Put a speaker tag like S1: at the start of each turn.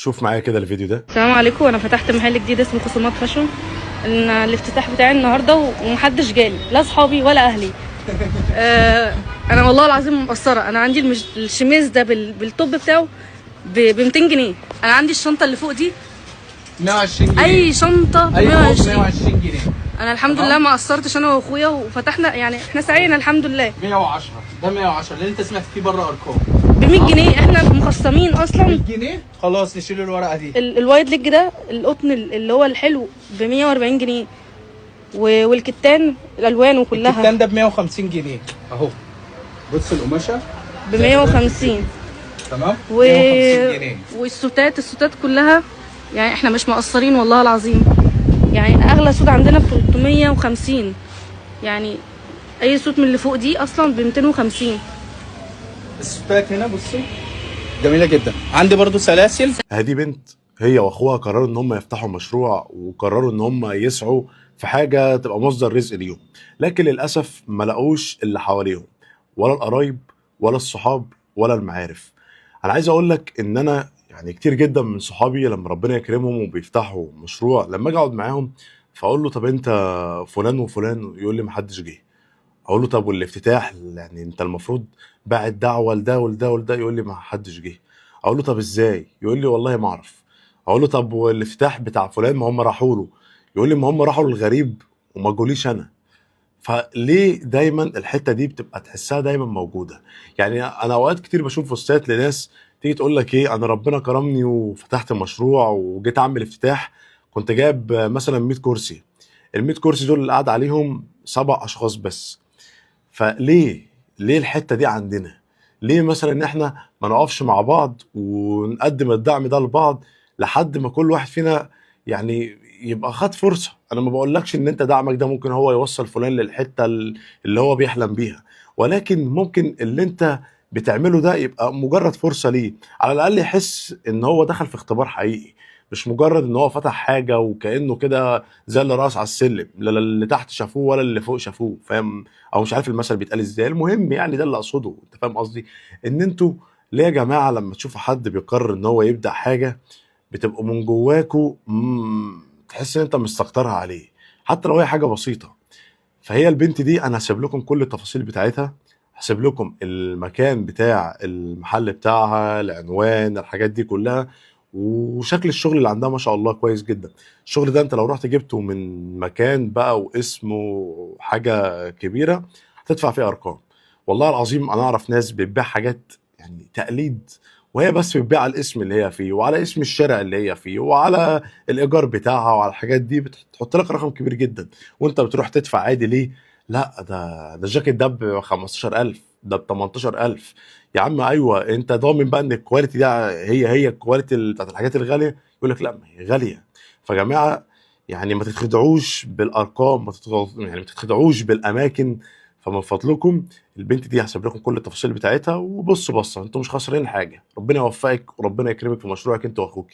S1: شوف معايا كده الفيديو ده.
S2: السلام عليكم. انا فتحت محل جديد اسمه خصومات فاشون. الافتتاح بتاعي النهارده ومحدش جالي، لا صحابي ولا اهلي. انا والله العظيم مقصره. انا عندي الشميز ده بالتوب بتاعه ب 200 جنيه. انا عندي الشنطه اللي فوق دي
S3: 120 جنيه.
S2: اي شنطه
S3: 120 جنيه.
S2: انا الحمد لله ما قصرتش انا واخويا وفتحنا، يعني احنا سعينا الحمد لله.
S3: 110 ده 110 اللي انت سمعت فيه بره ارقام
S2: ب 100 جنيه احنا مخصمين اصلا.
S3: 100 جنيه خلاص نشيل الورقه دي.
S2: الوايد ليج ده القطن اللي هو الحلو ب 140 جنيه، والكتان الالوان كلها
S3: الكتان ده ب 150 جنيه اهو. بص القماشه
S2: ب 150.
S3: تمام.
S2: و...
S3: 150 جنيه.
S2: السوتات كلها، يعني احنا مش مقصرين والله العظيم. يعني اغلى سوت عندنا ب 350. يعني اي سوت من اللي فوق دي اصلا ب 250.
S3: السوتات هنا بصوا جميله جدا. عندي برضو سلاسل.
S1: هذه بنت هي واخوها قرروا ان هم يفتحوا مشروع، وقرروا ان هم يسعوا في حاجه تبقى مصدر رزق ليهم، لكن للاسف ما لقوش اللي حواليهم، ولا القرايب ولا الصحاب ولا المعارف. انا عايز اقول لك ان انا يعني كتير جدا من صحابي لما ربنا يكرمهم وبيفتحوا مشروع، لما اجي اقعد معاهم فاقول له طب انت فلان وفلان، يقول لي ما حدش جه. اقول له طب والافتتاح، يعني انت المفروض باعت دعوه لده ولده ولده، يقول لي ما حدش جه. اقول له طب ازاي؟ يقول لي والله ما اعرف. اقول له طب والافتتاح بتاع فلان ما هم راحوا له، يقول لي ما هم راحوا للغريب وما جوليش انا. فليه دايما الحته دي بتبقى تحسها دايما موجوده؟ يعني انا اوقات كتير بشوف بوستات لناس تيجي تقول لك ايه، انا ربنا كرمني وفتحت مشروع وجيت اعمل افتتاح، كنت جايب مثلا 100 كرسي، ال 100 كرسي دول اللي قاعد عليهم 7 اشخاص بس. فليه الحته دي عندنا؟ ليه مثلا ان احنا ما نقفش مع بعض ونقدم الدعم ده لبعض لحد ما كل واحد فينا يعني يبقى خد فرصه؟ انا ما بقولكش ان انت دعمك ده ممكن هو يوصل فلان للحته اللي هو بيحلم بيها، ولكن ممكن اللي انت بتعمله ده يبقى مجرد فرصه ليه، على الاقل يحس ان هو دخل في اختبار حقيقي، مش مجرد ان هو فتح حاجه وكانه كده زي اللي راس على السلم، لا اللي تحت شافوه ولا اللي فوق شافوه، فاهم؟ او مش عارف المثل بيتقال ازاي. المهم يعني ده اللي اقصده، انت فاهم قصدي؟ ان انتوا ليه يا جماعه لما تشوفوا حد بيقرر ان هو يبدا حاجه بتبقوا من جواكوا تحس ان انت مستكترها عليه، حتى لو هي حاجه بسيطه. فهي البنت دي انا هسيب لكم كل التفاصيل بتاعتها، هسيب لكم المكان بتاع المحل بتاعها، العنوان، الحاجات دي كلها، وشكل الشغل اللي عندها ما شاء الله كويس جدا. الشغل ده انت لو رحت جبته من مكان بقى واسمه حاجة كبيرة هتدفع فيه ارقام. والله العظيم انا اعرف ناس بتبيع حاجات يعني تقليد، وهي بس بتبيع على الاسم اللي هي فيه وعلى اسم الشارع اللي هي فيه وعلى الايجار بتاعها وعلى الحاجات دي، بتحط لك رقم كبير جدا وانت بتروح تدفع عادي. ليه؟ لا ده الجاكيت ده ب 15,000، ده ب 18,000. يا عم ايوه انت ضامن بقى ان الكواليتي ده هي الكواليتي بتاعت الحاجات الغاليه؟ يقول لك لا ما هي غاليه. فيا جماعه يعني ما تتخدعوش بالارقام، يعني ما تتخدعوش بالاماكن. فمن فضلكم البنت دي هسيب لكم كل التفاصيل بتاعتها، وبصوا بصه انتوا مش خاسرين حاجه. ربنا يوفقك وربنا يكرمك في مشروعك انت واخوك.